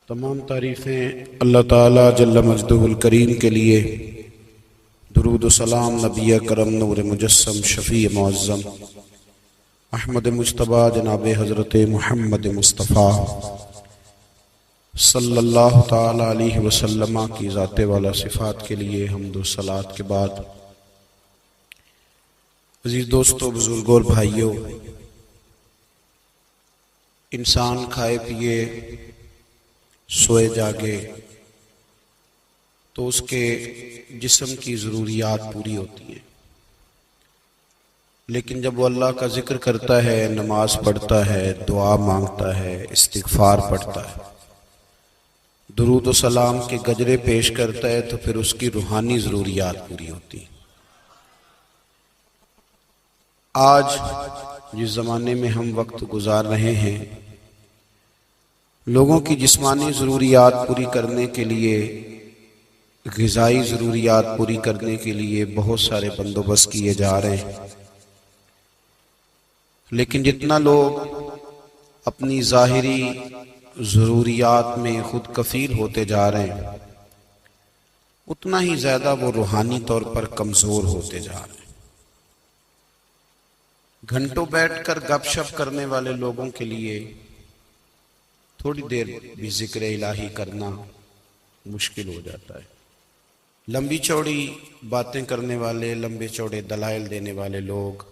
تمام تعریفیں اللہ تعالیٰ جل مجدہ الکریم کے لیے، درود و سلام نبی کرم نور مجسم شفیع معظم احمد مجتبیٰ جناب حضرت محمد مصطفیٰ صلی اللہ تعالیٰ علیہ وسلم کی ذات والا صفات کے لیے حمد و صلوات کے بعد، عزیز دوستو، بزرگوں اور بھائیوں، انسان کھائے پیے سوئے جاگے تو اس کے جسم کی ضروریات پوری ہوتی ہیں، لیکن جب وہ اللہ کا ذکر کرتا ہے، نماز پڑھتا ہے، دعا مانگتا ہے، استغفار پڑھتا ہے، درود و سلام کے گجرے پیش کرتا ہے، تو پھر اس کی روحانی ضروریات پوری ہوتی ہیں۔ آج جس زمانے میں ہم وقت گزار رہے ہیں، لوگوں کی جسمانی ضروریات پوری کرنے کے لیے، غذائی ضروریات پوری کرنے کے لیے بہت سارے بندوبست کیے جا رہے ہیں، لیکن جتنا لوگ اپنی ظاہری ضروریات میں خود کفیل ہوتے جا رہے ہیں، اتنا ہی زیادہ وہ روحانی طور پر کمزور ہوتے جا رہے ہیں۔ گھنٹوں بیٹھ کر گپ شپ کرنے والے لوگوں کے لیے تھوڑی دیر بھی ذکر الہی کرنا مشکل ہو جاتا ہے۔ لمبی چوڑی باتیں کرنے والے، لمبے چوڑے دلائل دینے والے لوگ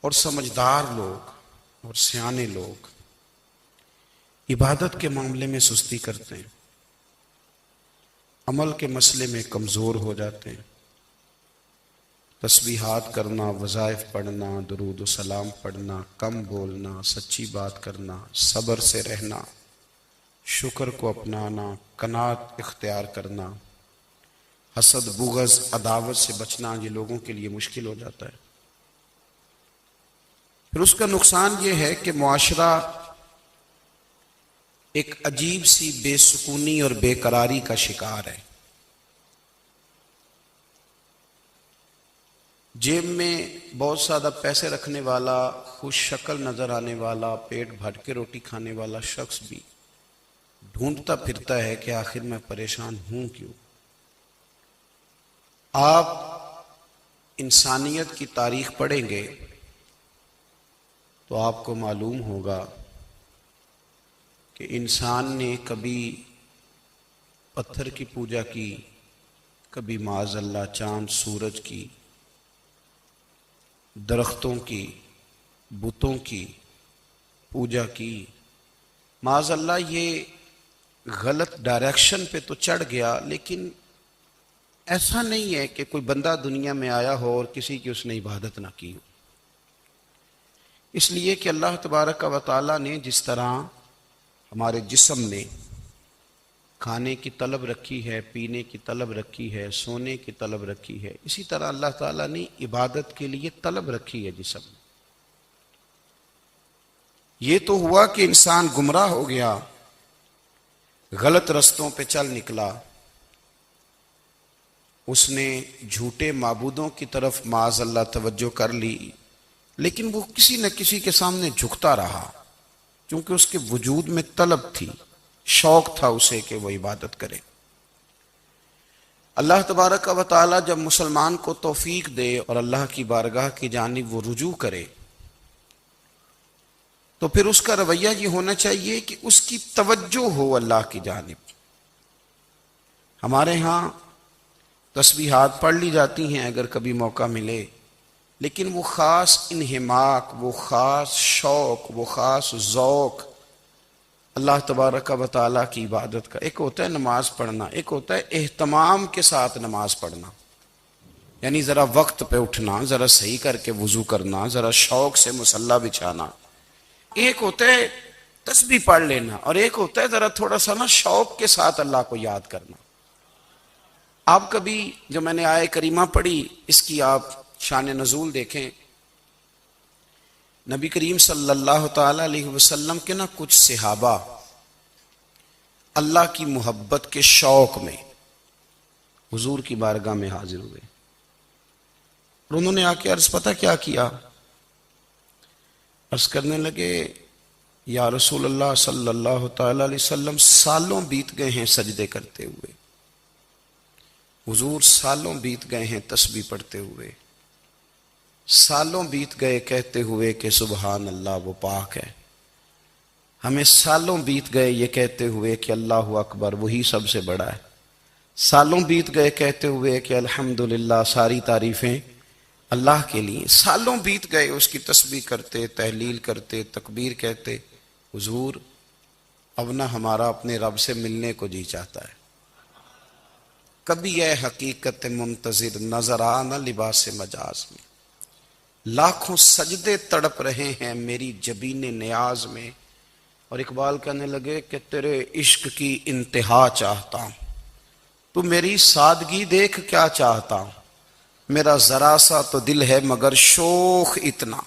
اور سمجھدار لوگ اور سیانے لوگ عبادت کے معاملے میں سستی کرتے ہیں، عمل کے مسئلے میں کمزور ہو جاتے ہیں۔ تسبیحات کرنا، وظائف پڑھنا، درود و سلام پڑھنا، کم بولنا، سچی بات کرنا، صبر سے رہنا، شکر کو اپنانا، قناعت اختیار کرنا، حسد، بغض، عداوت سے بچنا، یہ لوگوں کے لیے مشکل ہو جاتا ہے۔ پھر اس کا نقصان یہ ہے کہ معاشرہ ایک عجیب سی بے سکونی اور بے قراری کا شکار ہے۔ جیب میں بہت زیادہ پیسے رکھنے والا، خوش شکل نظر آنے والا، پیٹ بھر کے روٹی کھانے والا شخص بھی ڈھونڈتا پھرتا ہے کہ آخر میں پریشان ہوں کیوں۔ آپ انسانیت کی تاریخ پڑھیں گے تو آپ کو معلوم ہوگا کہ انسان نے کبھی پتھر کی پوجا کی، کبھی معاذ اللہ چاند سورج کی، درختوں کی، بتوں کی پوجا کی۔ معاذ اللہ یہ غلط ڈائریکشن پہ تو چڑھ گیا، لیکن ایسا نہیں ہے کہ کوئی بندہ دنیا میں آیا ہو اور کسی کی اس نے عبادت نہ کی ہو۔ اس لیے کہ اللہ تبارک و تعالیٰ نے جس طرح ہمارے جسم میں کھانے کی طلب رکھی ہے، پینے کی طلب رکھی ہے، سونے کی طلب رکھی ہے، اسی طرح اللہ تعالیٰ نے عبادت کے لیے طلب رکھی ہے جسم میں۔ یہ تو ہوا کہ انسان گمراہ ہو گیا، غلط رستوں پہ چل نکلا، اس نے جھوٹے معبودوں کی طرف معاذ اللہ توجہ کر لی، لیکن وہ کسی نہ کسی کے سامنے جھکتا رہا، کیونکہ اس کے وجود میں طلب تھی، شوق تھا اسے کہ وہ عبادت کرے۔ اللہ تبارک و تعالی جب مسلمان کو توفیق دے اور اللہ کی بارگاہ کی جانب وہ رجوع کرے، تو پھر اس کا رویہ یہ ہونا چاہیے کہ اس کی توجہ ہو اللہ کی جانب۔ ہمارے ہاں تسبیحات پڑھ لی جاتی ہیں اگر کبھی موقع ملے، لیکن وہ خاص انہماک، وہ خاص شوق، وہ خاص ذوق اللہ تبارک و تعالیٰ کی عبادت کا، ایک ہوتا ہے نماز پڑھنا، ایک ہوتا ہے اہتمام کے ساتھ نماز پڑھنا، یعنی ذرا وقت پہ اٹھنا، ذرا صحیح کر کے وضو کرنا، ذرا شوق سے مصلی بچھانا۔ ایک ہوتا ہے تسبیح پڑھ لینا، اور ایک ہوتا ہے ذرا تھوڑا سا شوق کے ساتھ اللہ کو یاد کرنا۔ آپ کبھی جو میں نے آیہ کریمہ پڑھی، اس کی آپ شان نزول دیکھیں۔ نبی کریم صلی اللہ تعالی علیہ وسلم کے کچھ صحابہ اللہ کی محبت کے شوق میں حضور کی بارگاہ میں حاضر ہوئے، اور انہوں نے آ کے عرض پتہ کیا کیا؟ عرض کرنے لگے، یا رسول اللہ صلی اللہ تعالی علیہ وسلم سالوں بیت گئے ہیں سجدے کرتے ہوئے، حضور سالوں بیت گئے ہیں تسبیح پڑھتے ہوئے، سالوں بیت گئے کہتے ہوئے کہ سبحان اللہ وہ پاک ہے، ہمیں سالوں بیت گئے یہ کہتے ہوئے کہ اللہ اکبر وہی سب سے بڑا ہے، سالوں بیت گئے کہتے ہوئے کہ الحمدللہ ساری تعریفیں اللہ کے لیے، سالوں بیت گئے اس کی تسبیح کرتے، تحلیل کرتے، تکبیر کہتے۔ حضور اب نہ ہمارا اپنے رب سے ملنے کو جی چاہتا ہے، کبھی اے حقیقت منتظر نظر آ نہ لباس مجاز میں، لاکھوں سجدے تڑپ رہے ہیں میری جبین نیاز میں۔ اور اقبال کہنے لگے کہ تیرے عشق کی انتہا چاہتا ہوں، تو میری سادگی دیکھ کیا چاہتا ہوں، میرا ذرا سا تو دل ہے مگر شوق اتنا،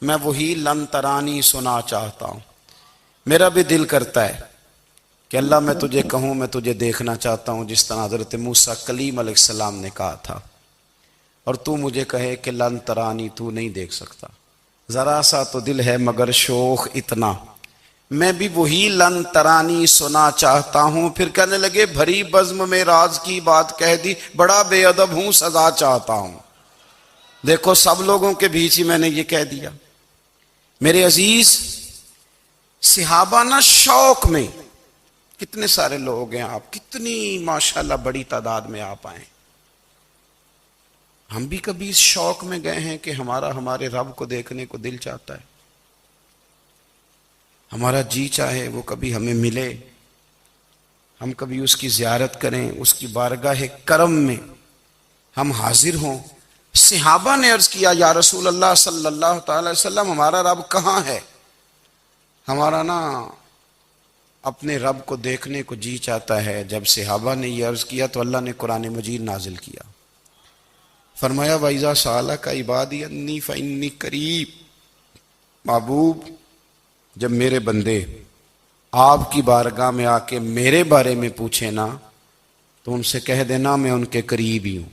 میں وہی لن ترانی سنا چاہتا ہوں۔ میرا بھی دل کرتا ہے کہ اللہ میں تجھے کہوں میں تجھے دیکھنا چاہتا ہوں، جس طرح حضرت موسیٰ کلیم علیہ السلام نے کہا تھا، اور تو مجھے کہے کہ لن ترانی تو نہیں دیکھ سکتا، ذرا سا تو دل ہے مگر شوق اتنا، میں بھی وہی لن ترانی سنا چاہتا ہوں۔ پھر کہنے لگے بھری بزم میں راز کی بات کہہ دی، بڑا بے ادب ہوں سزا چاہتا ہوں۔ دیکھو سب لوگوں کے بیچ ہی میں نے یہ کہہ دیا۔ میرے عزیز صحابہ نہ شوق میں، کتنے سارے لوگ ہیں آپ، کتنی ماشاءاللہ بڑی تعداد میں آپ آئیں، ہم بھی کبھی اس شوق میں گئے ہیں کہ ہمارے رب کو دیکھنے کو دل چاہتا ہے، ہمارا جی چاہے وہ کبھی ہمیں ملے، ہم کبھی اس کی زیارت کریں، اس کی بارگاہ کرم میں ہم حاضر ہوں۔ صحابہ نے عرض کیا یا رسول اللہ صلی اللہ تعالی علیہ وسلم ہمارا رب کہاں ہے؟ ہمارا نا اپنے رب کو دیکھنے کو جی چاہتا ہے۔ جب صحابہ نے یہ عرض کیا تو اللہ نے قرآن مجید نازل کیا، فرمایا وَإِذَا سَأَلَكَ عِبَادِي عَنِّي فَإِنِّي قَرِيبٌ، محبوب جب میرے بندے آپ کی بارگاہ میں آ کے میرے بارے میں پوچھیں نا تو ان سے کہہ دینا میں ان کے قریب ہی ہوں،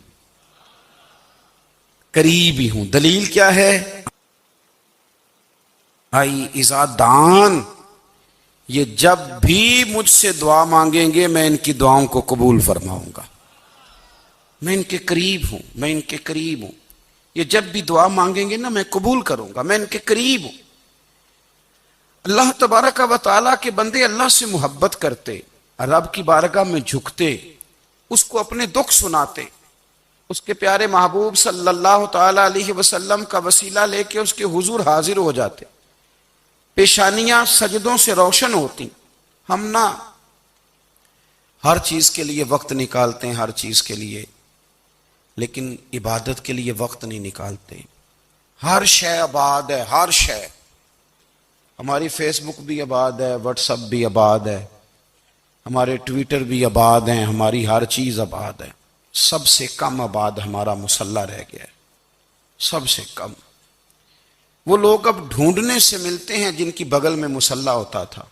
قریب ہی ہوں۔ دلیل کیا ہے؟ آئی اذا دان، یہ جب بھی مجھ سے دعا مانگیں گے میں ان کی دعاؤں کو قبول فرماؤں گا، میں ان کے قریب ہوں، میں ان کے قریب ہوں۔ یہ جب بھی دعا مانگیں گے نا میں قبول کروں گا، میں ان کے قریب ہوں۔ اللہ تبارک و تعالیٰ کے بندے اللہ سے محبت کرتے، رب کی بارگاہ میں جھکتے، اس کو اپنے دکھ سناتے، اس کے پیارے محبوب صلی اللہ تعالیٰ علیہ وسلم کا وسیلہ لے کے اس کے حضور حاضر ہو جاتے، پیشانیاں سجدوں سے روشن ہوتی۔ ہم نہ ہر چیز کے لیے وقت نکالتے ہیں، ہر چیز کے لیے، لیکن عبادت کے لیے وقت نہیں نکالتے۔ ہر شے آباد ہے، ہر شے، ہماری فیس بک بھی آباد ہے، واٹس ایپ بھی آباد ہے، ہمارے ٹویٹر بھی آباد ہیں، ہماری ہر چیز آباد ہے۔ سب سے کم آباد ہمارا مصلی رہ گیا ہے، سب سے کم۔ وہ لوگ اب ڈھونڈنے سے ملتے ہیں جن کی بغل میں مصلی ہوتا تھا۔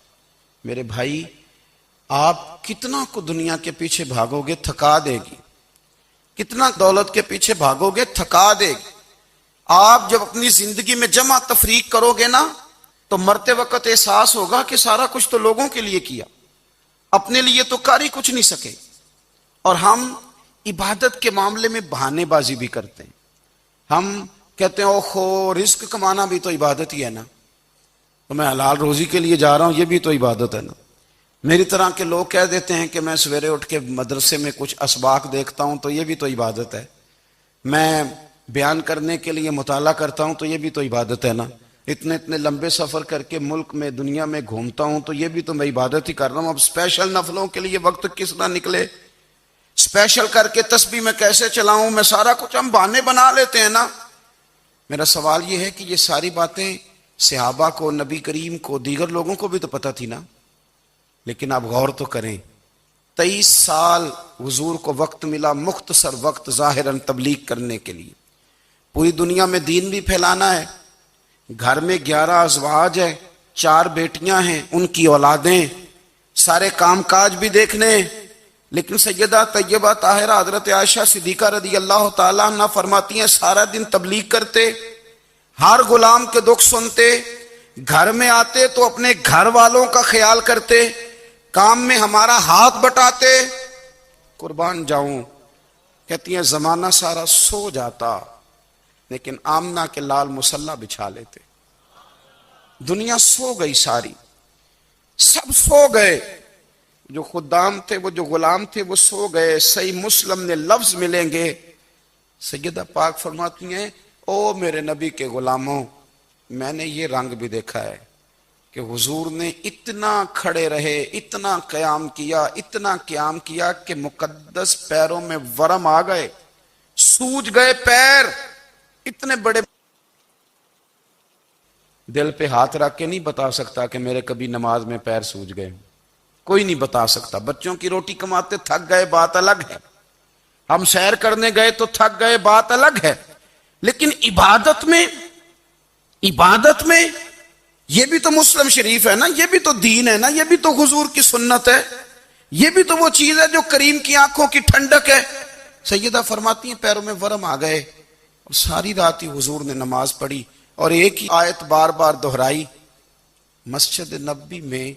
میرے بھائی آپ کتنا کو دنیا کے پیچھے بھاگو گے تھکا دے گی، کتنا دولت کے پیچھے بھاگو گے تھکا دے گی۔ آپ جب اپنی زندگی میں جمع تفریق کرو گے نا تو مرتے وقت احساس ہوگا کہ سارا کچھ تو لوگوں کے لیے کیا، اپنے لیے تو کر ہی کچھ نہیں سکے۔ اور ہم عبادت کے معاملے میں بہانے بازی بھی کرتے ہیں، ہم کہتے ہیں اوہو رزق کمانا بھی تو عبادت ہی ہے نا، تو میں حلال روزی کے لیے جا رہا ہوں، یہ بھی تو عبادت ہے نا۔ میری طرح کے لوگ کہہ دیتے ہیں کہ میں سویرے اٹھ کے مدرسے میں کچھ اسباق دیکھتا ہوں تو یہ بھی تو عبادت ہے، میں بیان کرنے کے لیے مطالعہ کرتا ہوں تو یہ بھی تو عبادت ہے نا، اتنے لمبے سفر کر کے ملک میں دنیا میں گھومتا ہوں تو یہ بھی تو میں عبادت ہی کر رہا ہوں۔ اب اسپیشل نفلوں کے لیے وقت کس طرح نکلے، اسپیشل کر کے تسبیح میں کیسے چلاؤں، میں سارا کچھ ہم بہانے بنا لیتے ہیں نا۔ میرا سوال یہ ہے کہ یہ ساری باتیں صحابہ کو، نبی کریم کو، دیگر لوگوں کو بھی تو پتہ تھی نا، لیکن آپ غور تو کریں 23 سال حضور کو وقت ملا، مختصر وقت ظاہراً تبلیغ کرنے کے لیے، پوری دنیا میں دین بھی پھیلانا ہے۔ گھر میں 11 ازواج ہیں، 4 بیٹیاں ہیں، ان کی اولادیں، سارے کام کاج بھی دیکھنے، لیکن سیدہ طیبہ طاہرہ حضرت عائشہ صدیقہ رضی اللہ تعالیٰ عنہ فرماتی ہیں سارا دن تبلیغ کرتے، ہر غلام کے دکھ سنتے، گھر میں آتے تو اپنے گھر والوں کا خیال کرتے، کام میں ہمارا ہاتھ بٹاتے۔ قربان جاؤں، کہتی ہیں زمانہ سارا سو جاتا لیکن آمنہ کے لال مصلی بچھا لیتے۔ دنیا سو گئی، ساری سب سو گئے، جو خدام تھے، وہ جو غلام تھے، وہ سو گئے۔ صحیح مسلم نے لفظ ملیں گے، سیدہ پاک فرماتی ہیں او میرے نبی کے غلاموں، میں نے یہ رنگ بھی دیکھا ہے کہ حضور نے اتنا کھڑے رہے، اتنا قیام کیا، اتنا قیام کیا کہ مقدس پیروں میں ورم آ گئے، سوج گئے پیر، اتنے بڑے۔ دل پہ ہاتھ رکھ کے نہیں بتا سکتا کہ میرے کبھی نماز میں پیر سوج گئے، کوئی نہیں بتا سکتا۔ بچوں کی روٹی کماتے تھک گئے بات الگ ہے، ہم سیر کرنے گئے تو تھک گئے بات الگ ہے، لیکن عبادت میں یہ بھی تو مسلم شریف ہے نا، یہ بھی تو دین ہے نا، یہ بھی تو حضور کی سنت ہے، یہ بھی تو وہ چیز ہے جو کریم کی آنکھوں کی ٹھنڈک ہے۔ سیدہ فرماتی ہیں پیروں میں ورم آ گئے، اور ساری رات ہی حضور نے نماز پڑھی اور ایک ہی آیت بار بار دہرائی۔ مسجد نبوی میں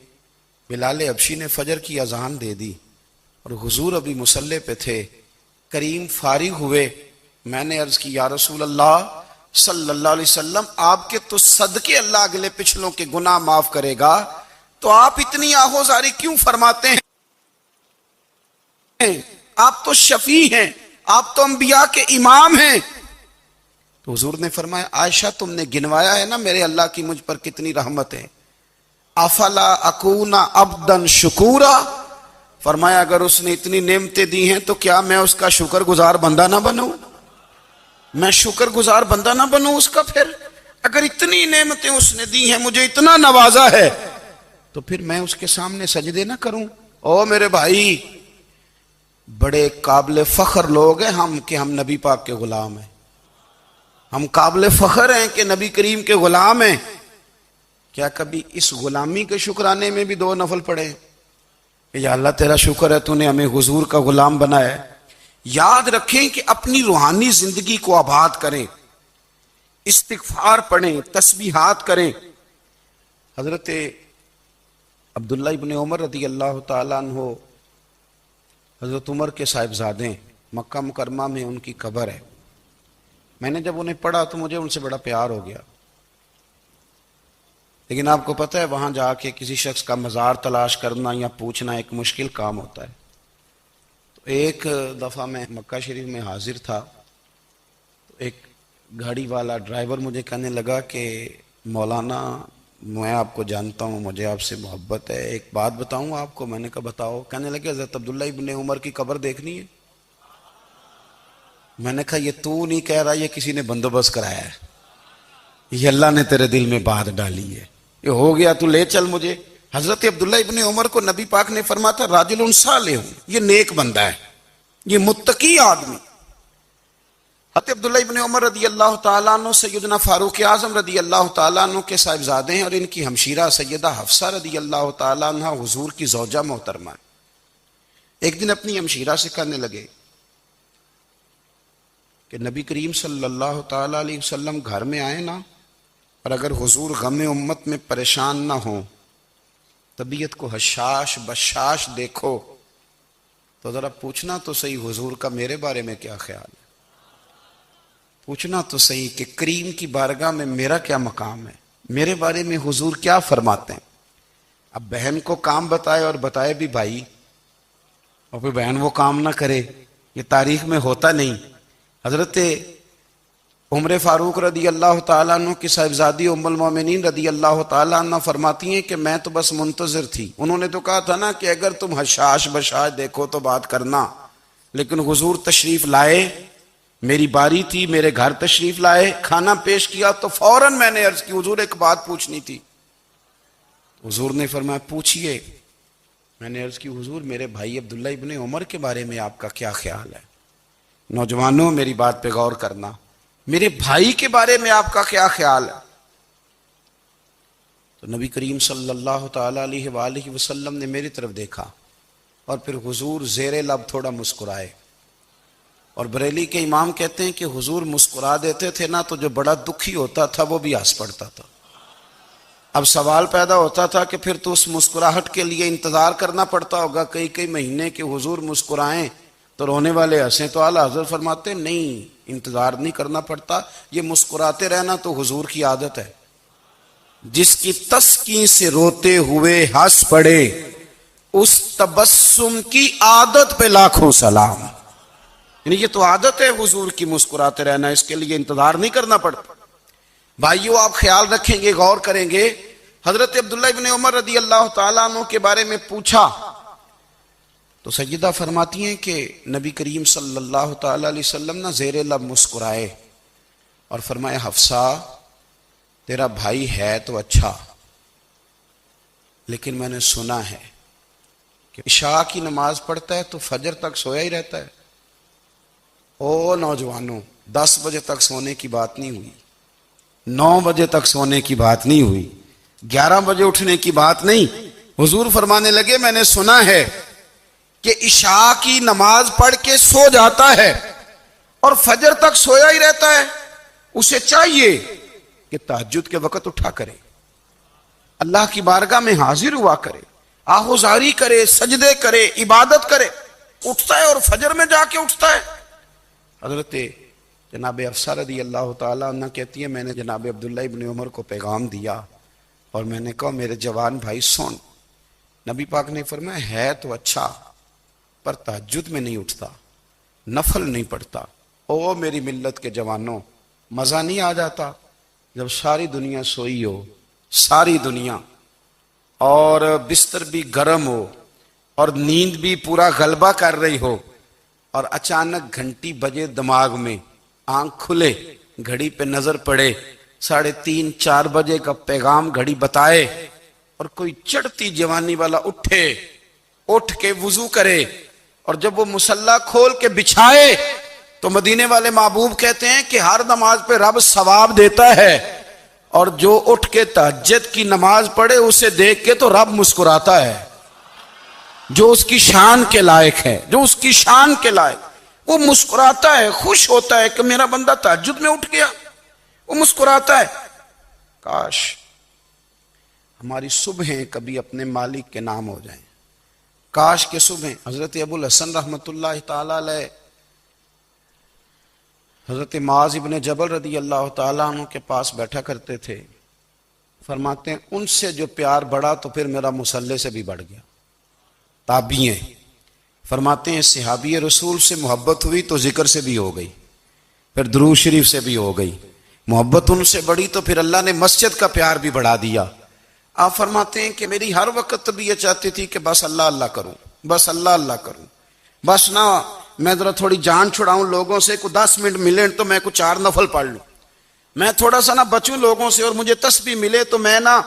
بلال حبشی نے فجر کی اذان دے دی اور حضور ابھی مصلی پہ تھے، کریم فارغ ہوئے۔ میں نے عرض کی یا رسول اللہ صلی اللہ علیہ وسلم، آپ کے تو صدقے اللہ اگلے پچھلوں کے گناہ معاف کرے گا، تو آپ اتنی آہوزاری کیوں فرماتے ہیں؟ آپ تو شفیع ہیں، آپ تو انبیاء کے امام ہیں۔ تو حضور نے فرمایا عائشہ تم نے گنوایا ہے نا میرے اللہ کی مجھ پر کتنی رحمت ہے، افلا اکون عبدا شکورا، فرمایا اگر اس نے اتنی نعمتیں دی ہیں تو کیا میں اس کا شکر گزار بندہ نہ بنوں؟ میں شکر گزار بندہ نہ بنوں اس کا؟ پھر اگر اتنی نعمتیں اس نے دی ہیں، مجھے اتنا نوازا ہے، تو پھر میں اس کے سامنے سجدے نہ کروں؟ او میرے بھائی، بڑے قابل فخر لوگ ہیں ہم کہ ہم نبی پاک کے غلام ہیں، ہم قابل فخر ہیں کہ نبی کریم کے غلام ہیں۔ کیا کبھی اس غلامی کے شکرانے میں بھی 2 نفل پڑھے کہ یا اللہ تیرا شکر ہے تو نے ہمیں حضور کا غلام بنایا ہے؟ یاد رکھیں کہ اپنی روحانی زندگی کو آباد کریں، استغفار پڑھیں، تسبیحات کریں۔ حضرت عبداللہ ابن عمر رضی اللہ تعالیٰ عنہ حضرت عمر کے صاحبزادے، مکہ مکرمہ میں ان کی قبر ہے۔ میں نے جب انہیں پڑھا تو مجھے ان سے بڑا پیار ہو گیا، لیکن آپ کو پتہ ہے وہاں جا کے کسی شخص کا مزار تلاش کرنا یا پوچھنا ایک مشکل کام ہوتا ہے۔ تو ایک دفعہ میں مکہ شریف میں حاضر تھا، تو ایک گاڑی والا ڈرائیور مجھے کہنے لگا کہ مولانا میں آپ کو جانتا ہوں، مجھے آپ سے محبت ہے، ایک بات بتاؤں آپ کو؟ میں نے کہا بتاؤ۔ کہنے لگے حضرت عبداللہ ابن عمر کی قبر دیکھنی ہے۔ میں نے کہا یہ تو نہیں کہہ رہا، یہ کسی نے بندوبست کرایا ہے، یہ اللہ نے تیرے دل میں بات ڈالی ہے، یہ ہو گیا تو لے چل مجھے۔ حضرت عبداللہ ابن عمر کو نبی پاک نے فرمایا تھا راجل صالح، یہ نیک بندہ ہے، یہ متقی آدمی۔ حضرت عبداللہ ابن عمر رضی اللہ تعالیٰ عنہ سیدنا فاروق اعظم رضی اللہ تعالیٰ عنہ کے صاحبزادے ہیں، اور ان کی ہمشیرہ سیدہ حفصہ رضی اللہ تعالیٰ عنہ حضور کی زوجہ محترمہ۔ ایک دن اپنی ہمشیرہ سے کہنے لگے کہ نبی کریم صلی اللہ تعالیٰ علیہ وسلم گھر میں آئے نا، اور اگر حضور غم امت میں پریشان نہ ہوں، طبیعت کو حشاش بشاش دیکھو، تو ذرا پوچھنا تو صحیح حضور کا میرے بارے میں کیا خیال ہے، پوچھنا تو صحیح کہ کریم کی بارگاہ میں میرا کیا مقام ہے، میرے بارے میں حضور کیا فرماتے ہیں۔ اب بہن کو کام بتائے، اور بتائے بھی بھائی، اور پھر بہن وہ کام نہ کرے، یہ تاریخ میں ہوتا نہیں۔ حضرت عمر فاروق رضی اللہ تعالیٰ عنہ کی صاحبزادی ام المومنین رضی اللہ تعالیٰ عنہ فرماتی ہیں کہ میں تو بس منتظر تھی، انہوں نے تو کہا تھا نا کہ اگر تم حشاش بشاش دیکھو تو بات کرنا، لیکن حضور تشریف لائے، میری باری تھی، میرے گھر تشریف لائے، کھانا پیش کیا تو فوراً میں نے عرض کی حضور ایک بات پوچھنی تھی۔ حضور نے فرمایا پوچھئے۔ میں نے عرض کی حضور میرے بھائی عبداللہ ابن عمر کے بارے میں آپ کا کیا خیال ہے؟ نوجوانوں میری بات پہ غور کرنا، میرے بھائی کے بارے میں آپ کا کیا خیال ہے؟ تو نبی کریم صلی اللہ تعالیٰ علیہ وآلہ وسلم نے میری طرف دیکھا، اور پھر حضور زیر لب تھوڑا مسکرائے، اور بریلی کے امام کہتے ہیں کہ حضور مسکرا دیتے تھے نا تو جو بڑا دکھی ہوتا تھا وہ بھی ہنس پڑتا تھا۔ اب سوال پیدا ہوتا تھا کہ پھر تو اس مسکراہٹ کے لیے انتظار کرنا پڑتا ہوگا کئی کئی مہینے کہ حضور مسکرائیں تو رونے والے ہنسیں، تو اعلیٰ حضرت فرماتے نہیں، انتظار نہیں کرنا پڑتا، یہ مسکراتے رہنا تو حضور کی عادت ہے۔ جس کی تسکین سے روتے ہوئے ہنس پڑے اس تبسم کی عادت پہ لاکھوں سلام۔ یعنی یہ تو عادت ہے حضور کی مسکراتے رہنا، اس کے لیے انتظار نہیں کرنا پڑتا۔ بھائیو آپ خیال رکھیں گے، غور کریں گے، حضرت عبداللہ ابن عمر رضی اللہ تعالیٰ عنہ کے بارے میں پوچھا تو سیدہ فرماتی ہیں کہ نبی کریم صلی اللہ تعالیٰ علیہ وسلم نہ زیر لب مسکرائے اور فرمایا حفصہ تیرا بھائی ہے تو اچھا، لیکن میں نے سنا ہے کہ عشاء کی نماز پڑھتا ہے تو فجر تک سویا ہی رہتا ہے۔ او نوجوانوں، 10 بجے تک سونے کی بات نہیں ہوئی، 9 بجے تک سونے کی بات نہیں ہوئی، 11 بجے اٹھنے کی بات نہیں۔ حضور فرمانے لگے میں نے سنا ہے کہ عشاء کی نماز پڑھ کے سو جاتا ہے اور فجر تک سویا ہی رہتا ہے، اسے چاہیے کہ تہجد کے وقت اٹھا کرے، اللہ کی بارگاہ میں حاضر ہوا کرے، آہوزاری کرے، سجدے کرے، عبادت کرے۔ اٹھتا ہے اور فجر میں جا کے اٹھتا ہے۔ حضرت جناب حفصہ رضی اللہ تعالیٰ عنہ کہتی ہے میں نے جناب عبداللہ ابن عمر کو پیغام دیا اور میں نے کہا میرے جوان بھائی سن، نبی پاک نے فرمایا ہے تو اچھا پر تہجد میں نہیں اٹھتا، نفل نہیں پڑھتا۔ او میری ملت کے جوانوں، مزہ نہیں آ جاتا جب ساری دنیا سوئی ہو، ساری دنیا، اور بستر بھی گرم ہو اور نیند بھی پورا غلبہ کر رہی ہو، اور اچانک گھنٹی بجے دماغ میں، آنکھ کھلے، گھڑی پہ نظر پڑے، 3:30 4 بجے کا پیغام گھڑی بتائے، اور کوئی چڑھتی جوانی والا اٹھ کے وضو کرے، اور جب وہ مصلی کھول کے بچھائے تو مدینے والے محبوب کہتے ہیں کہ ہر نماز پہ رب ثواب دیتا ہے، اور جو اٹھ کے تہجد کی نماز پڑھے اسے دیکھ کے تو رب مسکراتا ہے، جو اس کی شان کے لائق ہے، جو اس کی شان کے لائق، وہ مسکراتا ہے، خوش ہوتا ہے کہ میرا بندہ تہجد میں اٹھ گیا، وہ مسکراتا ہے۔ کاش ہماری صبحیں کبھی اپنے مالک کے نام ہو جائیں، کاش کے صبحیں۔ حضرت ابو الحسن رحمۃ اللہ تعالی علیہ حضرت معاذ ابن جبل رضی اللہ تعالیٰ عنہ کے پاس بیٹھا کرتے تھے، فرماتے ہیں ان سے جو پیار بڑھا تو پھر میرا مصلی سے بھی بڑھ گیا۔ تابعی ہیں، فرماتے ہیں صحابی رسول سے محبت ہوئی تو ذکر سے بھی ہو گئی، پھر درود شریف سے بھی ہو گئی، محبت ان سے بڑھی تو پھر اللہ نے مسجد کا پیار بھی بڑھا دیا۔ آپ فرماتے ہیں کہ میری ہر وقت طبیعت چاہتی تھی کہ بس اللہ اللہ کروں، بس اللہ اللہ کروں، بس نہ میں ذرا تھوڑی جان چھڑاؤں لوگوں سے، کو 10 منٹ ملے تو میں کو 4 نفل پڑھ لوں، میں تھوڑا سا نہ بچوں لوگوں سے، اور مجھے تسبیح ملے تو میں نہ